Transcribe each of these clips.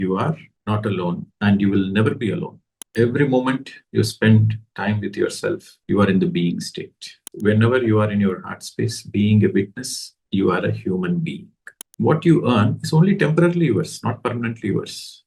You are not alone and you will never be alone. Every moment you spend time with yourself, you are in the being state. Whenever you are in your heart space, being a witness, you are a human being. What you earn is only temporarily yours, not permanently yours.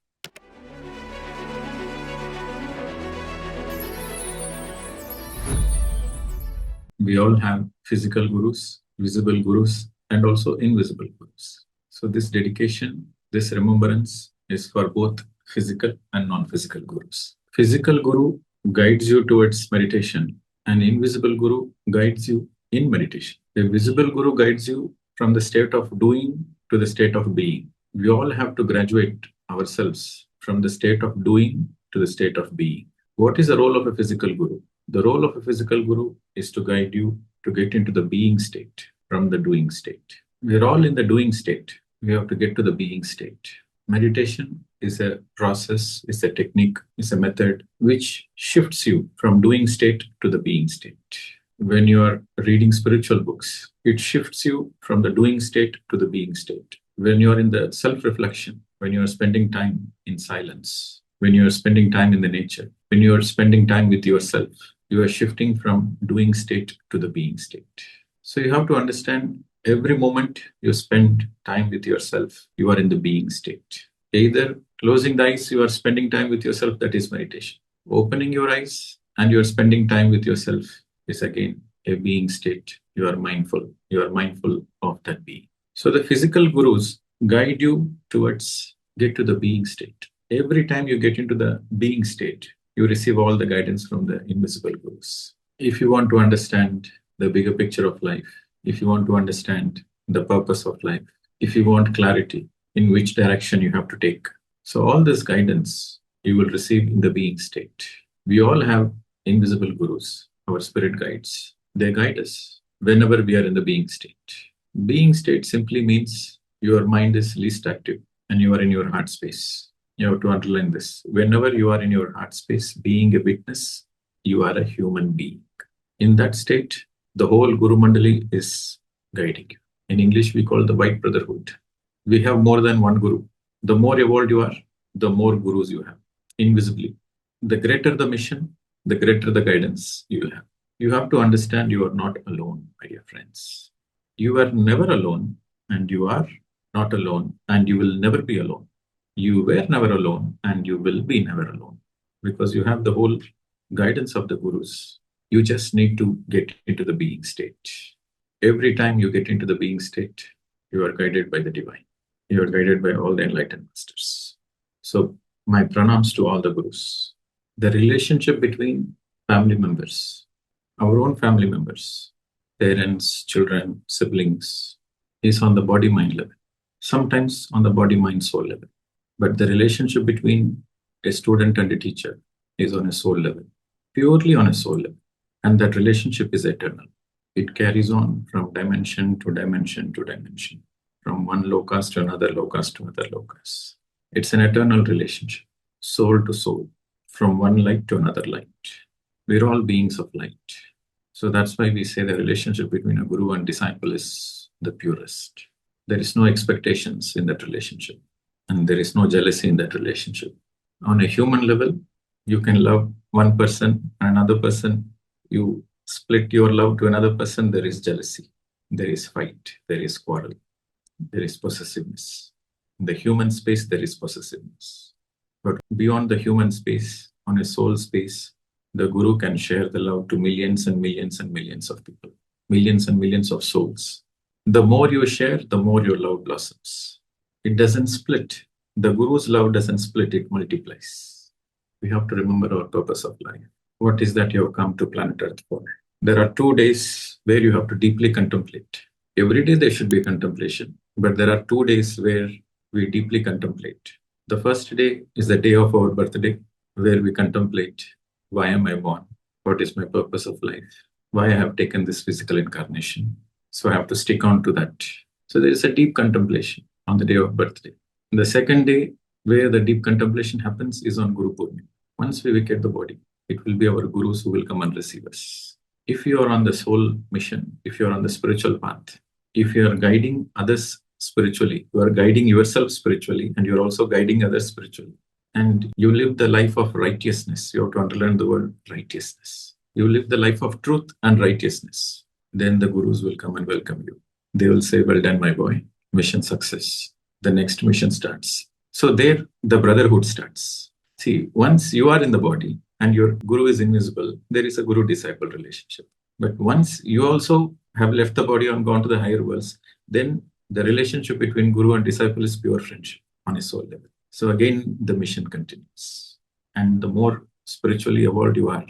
We all have physical gurus, visible gurus, and also invisible gurus. So this dedication, this remembrance is for both physical and non-physical gurus. Physical guru guides you towards meditation, and invisible guru guides you in meditation. The visible guru guides you from the state of doing to the state of being. We all have to graduate ourselves from the state of doing to the state of being. What is the role of a physical guru? The role of a physical guru is to guide you to get into the being state from the doing state. We're all in the doing state. We have to get to the being state. Meditation is a process, is a technique, is a method which shifts you from doing state to the being state. When you are reading spiritual books, it shifts you from the doing state to the being state. When you are in the self-reflection, when you are spending time in silence, when you are spending time in the nature, when you are spending time with yourself, you are shifting from doing state to the being state. So you have to understand every moment you spend time with yourself, you are in the being state. Either closing the eyes, you are spending time with yourself, that is meditation. Opening your eyes and you are spending time with yourself is again a being state. You are mindful of that being. So the physical gurus guide you towards get to the being state. Every time you get into the being state, you receive all the guidance from the invisible gurus. If you want to understand the bigger picture of life, if you want to understand the purpose of life, if you want clarity in which direction you have to take. So all this guidance you will receive in the being state. We all have invisible gurus, our spirit guides. They guide us whenever we are in the being state. Being state simply means your mind is least active and you are in your heart space. You have to underline this. Whenever you are in your heart space, being a witness, you are a human being. In that state, the whole Guru Mandali is guiding you. In English, we call the White Brotherhood. We have more than one Guru. The more evolved you are, the more Gurus you have, invisibly. The greater the mission, the greater the guidance you will have. You have to understand you are not alone, my dear friends. You are never alone, and you are not alone, and you will never be alone. You were never alone and you will be never alone because you have the whole guidance of the gurus. You just need to get into the being state. Every time you get into the being state, you are guided by the divine. You are guided by all the enlightened masters. So my pranams to all the gurus. The relationship between family members, our own family members, parents, children, siblings, is on the body-mind level. Sometimes on the body-mind-soul level. But the relationship between a student and a teacher is on a soul level, purely on a soul level. And that relationship is eternal. It carries on from dimension to dimension to dimension, from one locus to another locus to another locus. It's an eternal relationship, soul to soul, from one light to another light. We're all beings of light. So that's why we say the relationship between a guru and disciple is the purest. There is no expectations in that relationship. And there is no jealousy in that relationship. On a human level, you can love one person, another person, you split your love to another person, there is jealousy, there is fight, there is quarrel, there is possessiveness. In the human space, there is possessiveness. But beyond the human space, on a soul space, the guru can share the love to millions and millions and millions of people, millions and millions of souls. The more you share, the more your love blossoms. It doesn't split. The Guru's love doesn't split, it multiplies. We have to remember our purpose of life. What is that you have come to planet Earth for? There are 2 days where you have to deeply contemplate. Every day there should be contemplation, but there are 2 days where we deeply contemplate. The first day is the day of our birthday, where we contemplate, why am I born? What is my purpose of life? Why I have taken this physical incarnation? So I have to stick on to that. So there is a deep contemplation on the day of birthday. The second day where the deep contemplation happens is on Guru Purnima. Once we vacate the body, it will be our gurus who will come and receive us. If you are on the soul mission, if you are on the spiritual path, if you are guiding others' spiritually. You are guiding yourself spiritually, and you're also guiding others spiritually. And you live the life of righteousness. You have to underline the word righteousness. You live the life of truth and righteousness. Then the gurus will come and welcome you. They will say, well done, my boy. Mission success. The next mission starts. So there, the brotherhood starts. See, once you are in the body and your guru is invisible, there is a guru-disciple relationship. But once you also have left the body and gone to the higher worlds, then the relationship between guru and disciple is pure friendship on a soul level. So again, the mission continues. And the more spiritually evolved you are,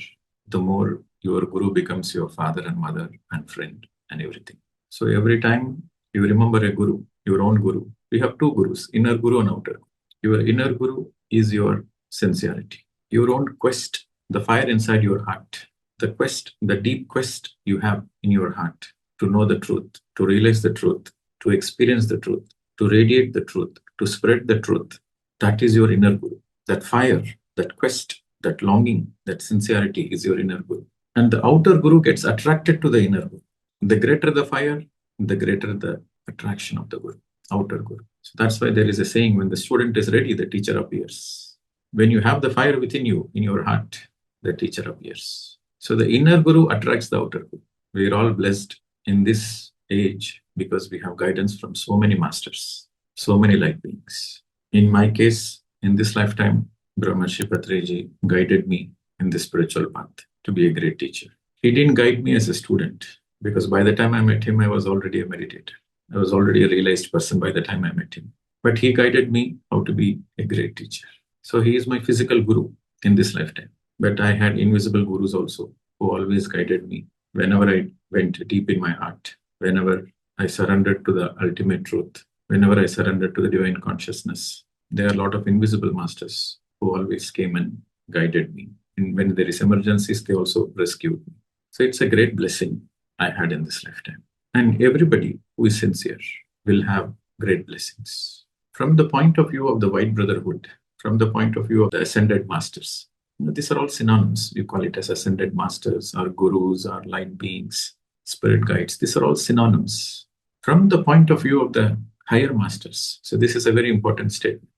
the more your guru becomes your father and mother and friend and everything. So every time you remember a guru, your own guru, we have two gurus, inner guru and outer guru. Your inner guru is your sincerity, your own quest, the fire inside your heart, the quest, the deep quest you have in your heart to know the truth, to realize the truth, to experience the truth, to radiate the truth, to spread the truth. That is your inner guru. That fire, that quest, that longing, that sincerity is your inner guru. And the outer guru gets attracted to the inner guru. The greater the fire, the greater the attraction of the guru, outer guru. So that's why there is a saying, when the student is ready, the teacher appears. When you have the fire within you, in your heart, the teacher appears. So the inner guru attracts the outer guru. We are all blessed in this age because we have guidance from so many masters, so many light beings. In my case, in this lifetime, Brahmarshi Patriji guided me in the spiritual path to be a great teacher. He didn't guide me as a student, because by the time I met him, I was already a meditator. I was already a realized person by the time I met him. But he guided me how to be a great teacher. So he is my physical guru in this lifetime. But I had invisible gurus also, who always guided me whenever I went deep in my heart, whenever I surrendered to the ultimate truth, whenever I surrendered to the divine consciousness. There are a lot of invisible masters who always came and guided me. And when there is emergencies, they also rescued me. So it's a great blessing I had in this lifetime. And everybody who is sincere will have great blessings. From the point of view of the White Brotherhood, from the point of view of the Ascended Masters, these are all synonyms. You call it as Ascended Masters, or Gurus, or Light Beings, Spirit Guides. These are all synonyms. From the point of view of the Higher Masters, so this is a very important statement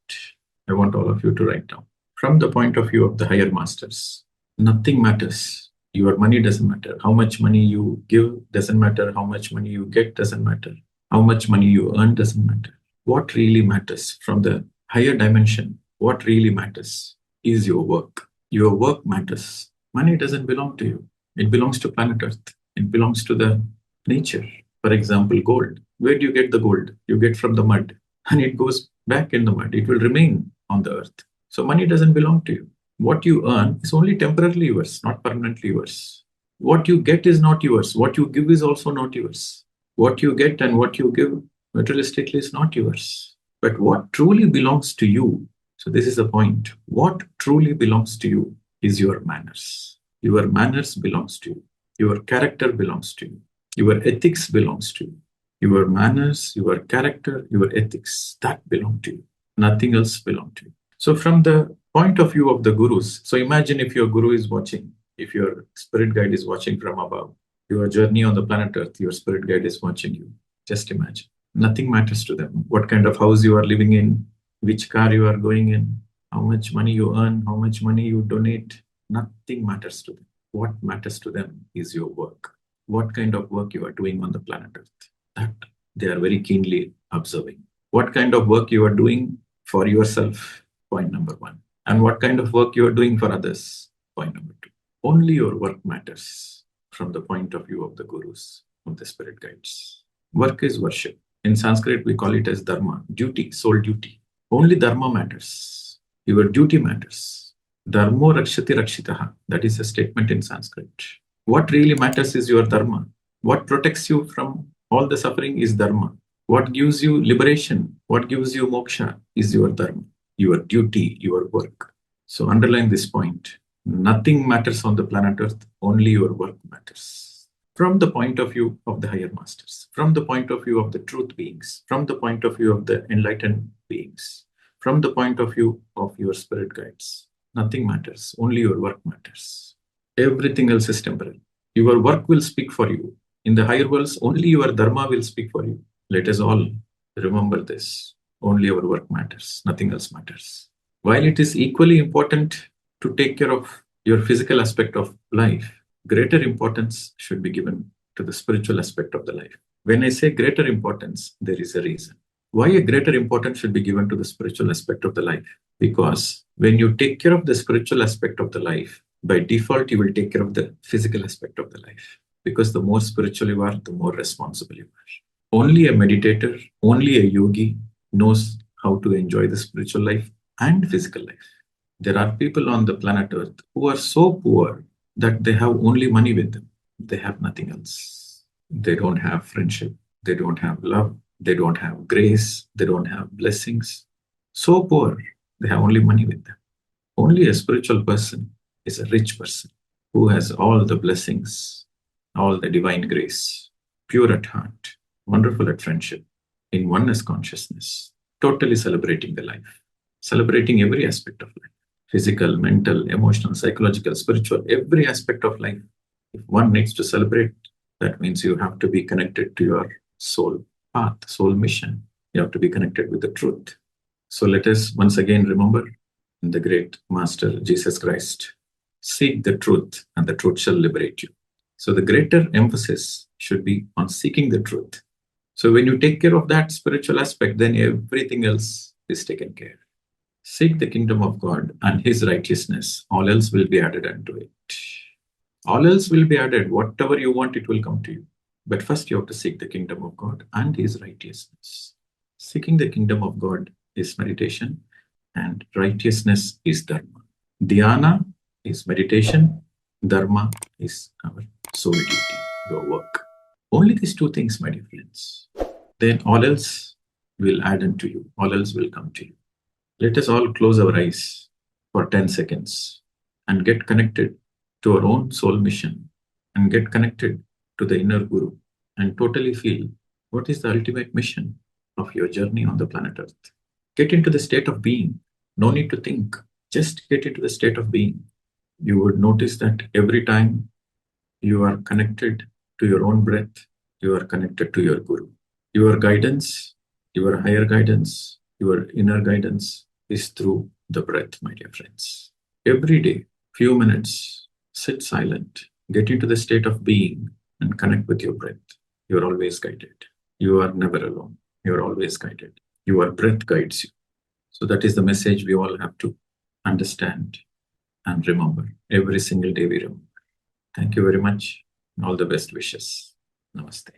I want all of you to write down. From the point of view of the Higher Masters, nothing matters. Your money doesn't matter. How much money you give doesn't matter. How much money you get doesn't matter. How much money you earn doesn't matter. What really matters from the higher dimension, what really matters is your work. Your work matters. Money doesn't belong to you. It belongs to planet Earth. It belongs to the nature. For example, gold. Where do you get the gold? You get from the mud, and it goes back in the mud. It will remain on the earth. So money doesn't belong to you. What you earn is only temporarily yours, not permanently yours. What you get is not yours. What you give is also not yours. What you get and what you give materialistically is not yours. But what truly belongs to you, so this is the point, what truly belongs to you is your manners. Your manners belongs to you. Your character belongs to you. Your ethics belongs to you. Your manners, your character, your ethics, that belong to you. Nothing else belongs to you. So from the point of view of the gurus, so imagine if your guru is watching, if your spirit guide is watching from above, your journey on the planet Earth, your spirit guide is watching you. Just imagine. Nothing matters to them. What kind of house you are living in, which car you are going in, how much money you earn, how much money you donate, nothing matters to them. What matters to them is your work. What kind of work you are doing on the planet Earth. That they are very keenly observing. What kind of work you are doing for yourself, point number one. And what kind of work you are doing for others, point number two. Only your work matters from the point of view of the gurus, of the spirit guides. Work is worship. In Sanskrit, we call it as Dharma, duty, soul duty. Only Dharma matters. Your duty matters. Dharmo rakshati rakshitaha. That is a statement in Sanskrit. What really matters is your Dharma. What protects you from all the suffering is Dharma. What gives you liberation, what gives you moksha is your Dharma, your duty, your work. So underline this point. Nothing matters on the planet Earth, only your work matters. From the point of view of the higher masters, from the point of view of the truth beings, from the point of view of the enlightened beings, from the point of view of your spirit guides, nothing matters, only your work matters. Everything else is temporary. Your work will speak for you. In the higher worlds, only your Dharma will speak for you. Let us all Remember this. Only our work matters. Nothing else matters. While it is equally important to take care of your physical aspect of life, greater importance should be given to the spiritual aspect of the life. When I say greater importance, there is a reason. Why a greater importance should be given to the spiritual aspect of the life? Because when you take care of the spiritual aspect of the life, by default, you will take care of the physical aspect of the life. Because the more spiritual you are, the more responsible you are. Only a meditator, only a yogi knows how to enjoy the spiritual life and physical life. There are people on the planet Earth who are so poor that they have only money with them. They have nothing else. They don't have friendship. They don't have love. They don't have grace. They don't have blessings. So poor, they have only money with them. Only a spiritual person is a rich person who has all the blessings, all the divine grace, pure at heart, wonderful at friendship, in oneness consciousness, totally celebrating the life, celebrating every aspect of life, physical, mental, emotional, psychological, spiritual, every aspect of life. If one needs to celebrate, that means you have to be connected to your soul path, soul mission. You have to be connected with the truth. So let us once again remember the great Master Jesus Christ. Seek the truth, and the truth shall liberate you. So the greater emphasis should be on seeking the truth. So when you take care of that spiritual aspect, then everything else is taken care. Seek the kingdom of God and his righteousness. All else will be added unto it. All else will be added. Whatever you want, it will come to you. But first you have to seek the kingdom of God and his righteousness. Seeking the kingdom of God is meditation, and righteousness is Dharma. Dhyana is meditation. Dharma is our soul duty, your work. Only these two things, my dear friends. Then all else will add unto you. All else will come to you. Let us all close our eyes for 10 seconds and get connected to our own soul mission and get connected to the inner Guru and totally feel what is the ultimate mission of your journey on the planet Earth. Get into the state of being. No need to think. Just get into the state of being. You would notice that every time you are connected to your own breath, you are connected to your Guru. Your guidance, your higher guidance, your inner guidance is through the breath, my dear friends. Every day, few minutes, sit silent, get into the state of being and connect with your breath. You are always guided. You are never alone. You are always guided. Your breath guides you. So that is the message we all have to understand and remember. Every single day we remember. Thank you very much. All the best wishes. Namaste.